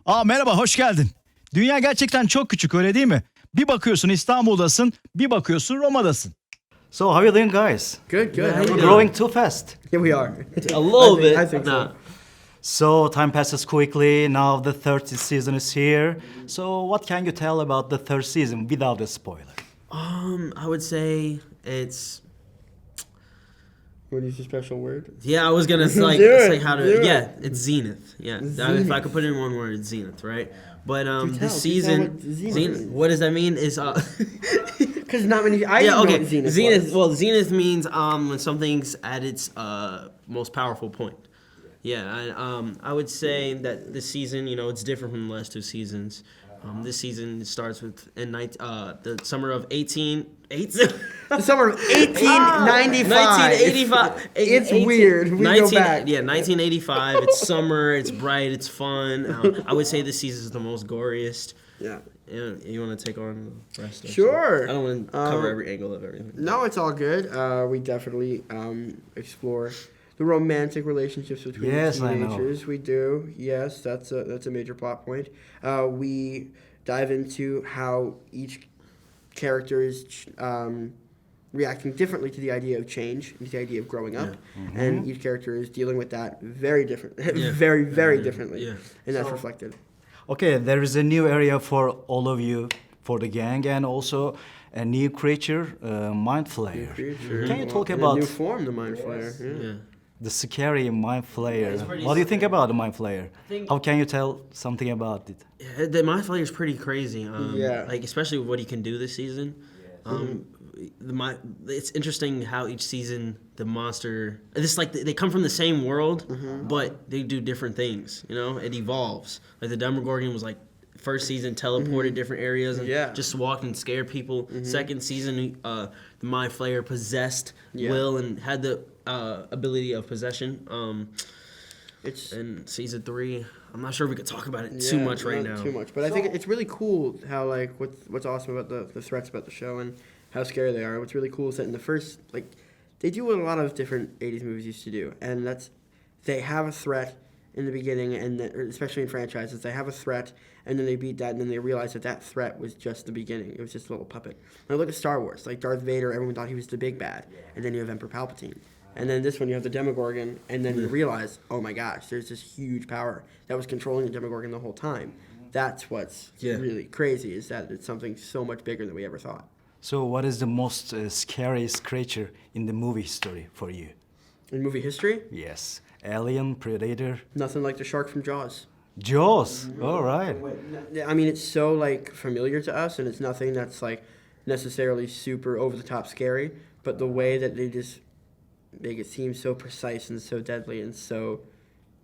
Merhaba, hoş geldin. Dünya gerçekten çok küçük, öyle değil mi? Bir bakıyorsun İstanbul'dasın, bir bakıyorsun Roma'dasın. So how are you doing, guys? Good, good. Yeah, how you doing? Growing too fast. Yeah, we are. A little bit. I think so. So time passes quickly. Now the third season is here. So what can you tell about the third season without a spoiler? I would say it's. What is your special word? Yeah, I was gonna like Do it, say how to. do it. Yeah, it's Zenith. Yeah, if I could put it in one word, it's Zenith, right? But this season, what Zenith means. What does that mean? Is Because not many. I yeah, didn't know okay. what Zenith. Zenith. Was. Well, Zenith means when something's at its most powerful point. Yeah, I would say that this season, it's different from the last two seasons. This season starts with the summer of 1880. The summer of 1895. 1985. It's weird. We go back. Yeah, 1985. It's summer. It's bright. It's fun. I would say this season is the most goriest. Yeah. You want to take on the rest of it? Sure. I don't want to cover every angle of everything. No, it's all good. We definitely explore the romantic relationships between Yes, the I know. teenagers. We do. Yes, that's a major plot point. We dive into how each character is reacting differently to the idea of change, and the idea of growing up, and each character is dealing with that very different, very differently, and that's reflected. Okay, there is a new area for all of you, for the gang, and also a new creature, Mind Flayer. Can you talk In about a new form, the Mind Flayer? Yeah. Yeah. the scary Mind Flayer? it's pretty What do you think about the Mind Flayer? think- How can you tell something about it? Yeah, the Mind Flayer is pretty crazy. Yeah. Like especially what he can do this season. It's interesting how each season the monster. It's like they come from the same world, but they do different things. It evolves. Like the Demogorgon was like first season teleported different areas and just walked and scared people. Second season, the Mind Flayer possessed Will and had the ability of possession. And season 3, I'm not sure if we could talk about it too much right now. Too much, but I think it's really cool how like what's awesome about the threats about the show and how scary they are. What's really cool is that in the first they do what a lot of different '80s movies used to do, and that's they have a threat in the beginning, and especially in franchises, they have a threat, and then they beat that, and then they realize that threat was just the beginning. It was just a little puppet. Now look at Star Wars, like Darth Vader. Everyone thought he was the big bad, and then you have Emperor Palpatine. And then this one, you have the Demogorgon, and then you realize, oh my gosh, there's this huge power that was controlling the Demogorgon the whole time. That's what's really crazy, is that it's something so much bigger than we ever thought. So what is the most scariest creature in the movie history for you? In movie history, Yes, alien, predator, nothing like the shark from Jaws. Jaws. All right. I mean, it's so familiar to us, and it's nothing that's necessarily super over the top scary. But the way that they just make it seem so precise and so deadly and so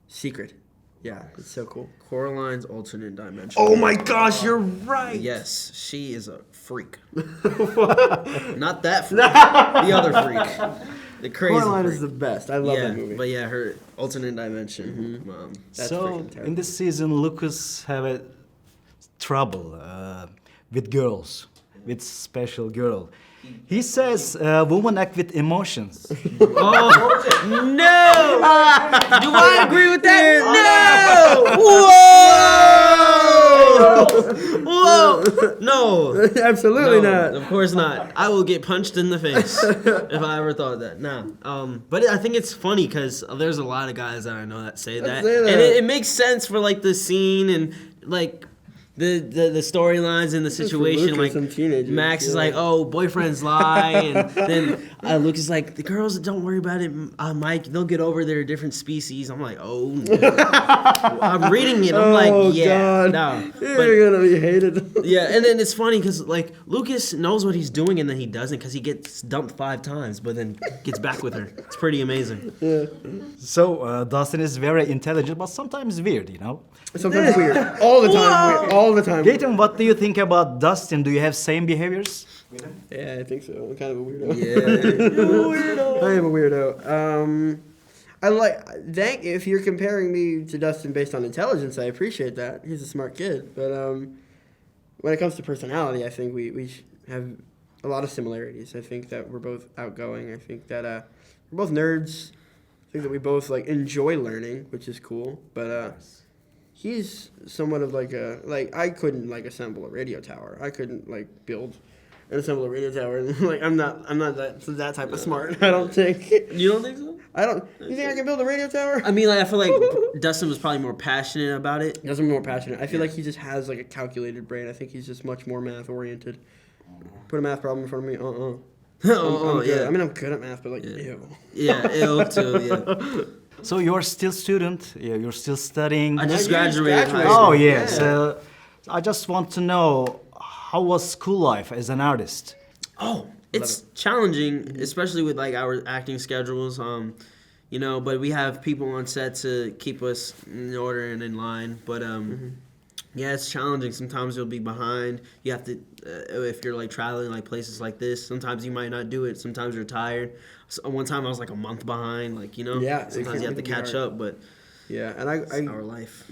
secret, it's so cool. Coraline's alternate dimension. Oh my gosh, you're right. Yes, she is a freak. Not that freak. The other freak. The crazy Coraline freak. is the best. I love that movie. But her alternate dimension. That's So freaking terrible. in this season, Lucas have a trouble with girls, with special girl. He says women act with emotions. No! Do I agree with that? No! Whoa! No! Absolutely No, not. Of course not. I will get punched in the face if I ever thought that. Nah. But I think it's funny because there's a lot of guys that I know that say that. say that. And it makes sense for the scene and the storylines and the situation. Lucas and teenagers, Max is like, oh, boyfriends lie, and then Lucas is like, the girls, don't worry about it, Mike. They'll get over their different species. I'm like, oh, no. I'm reading it. I'm like, yeah, God. no. You're gonna be hated. Yeah, and then it's funny because Lucas knows what he's doing and then he doesn't because he gets dumped 5 times, but then gets back with her. It's pretty amazing. So Dustin is very intelligent, but sometimes weird, Sometimes weird. All the time. Weird. All the time. Gaten, what do you think about Dustin? Do you have same behaviors? Yeah, I think so. I'm kind of a weirdo. Yeah. I am a weirdo. If you're comparing me to Dustin based on intelligence, I appreciate that. He's a smart kid. But when it comes to personality, I think we have a lot of similarities. I think that we're both outgoing. I think that we're both nerds. I think that we both enjoy learning, which is cool. But he's somewhat of like I couldn't like assemble a radio tower. I couldn't like build and assemble a radio tower. Like I'm not that type of smart. I don't think. You don't think so? I don't. You think I can build a radio tower? I mean, like, I feel like Dustin was probably more passionate about it. Doesn't more passionate. I feel like he just has like a calculated brain. I think he's just much more math oriented. Put a math problem in front of me. I'm good. Yeah. I mean, I'm good at math, but like, ew. Yeah, ill too. Yeah. So you're still student. Yeah, you're still studying. I just you just graduated. high graduated. school. Oh yes. Yeah. I just want to know how was school life as an artist. Oh, it's challenging, especially with like our acting schedules. You know, but we have people on set to keep us in order and in line. But yeah, it's challenging. Sometimes you'll be behind. You have to, if you're like traveling like places like this. Sometimes you might not do it. Sometimes you're tired. So one time I was like a month behind. Like Yeah, it sometimes you have to can be catch hard. up. But Yeah, and it's I our life.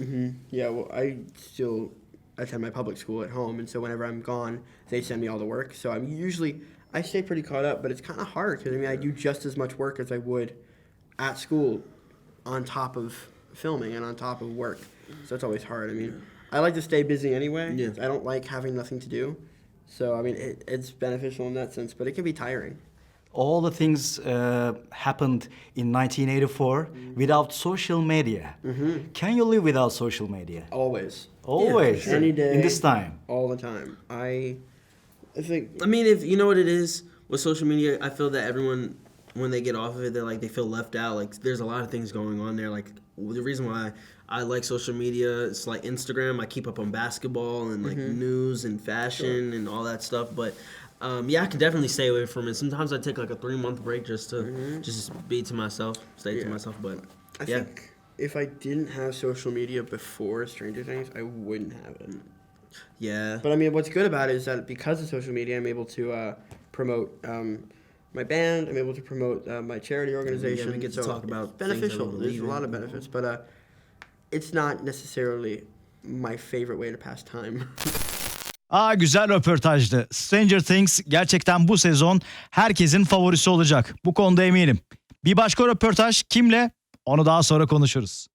yeah, well, I still attend my public school at home, and so whenever I'm gone, they send me all the work. So I stay pretty caught up, but it's kind of hard because I mean I do just as much work as I would at school on top of filming and on top of work. So it's always hard. I mean, I like to stay busy anyway. Yeah. I don't like having nothing to do. So, I mean, it's beneficial in that sense, but it can be tiring. All the things happened in 1984 without social media. Can you live without social media? Always. Always. sure. Any day. In this time. All the time. I think... I mean, if you know what it is with social media, I feel that everyone, when they get off of it, they feel left out. Like there's a lot of things going on there. Like the reason why I like social media, it's like Instagram. I keep up on basketball and like news and fashion and all that stuff. But yeah, I can definitely stay away from it. Sometimes I take like a 3-month break just to just be to myself, stay to myself. But I yeah. think if I didn't have social media before Stranger Things, I wouldn't have it. Yeah. But I mean, what's good about it is that because of social media, I'm able to promote my band. I'm able to promote my charity organization. Yeah, we get to talk about it's beneficial. things that we There's believe a lot in. of benefits, but it's not necessarily my favorite way to pass time. Güzel röportajdı. Stranger Things gerçekten bu sezon herkesin favorisi olacak. Bu konuda eminim. Bir başka röportaj kimle? Onu daha sonra konuşuruz.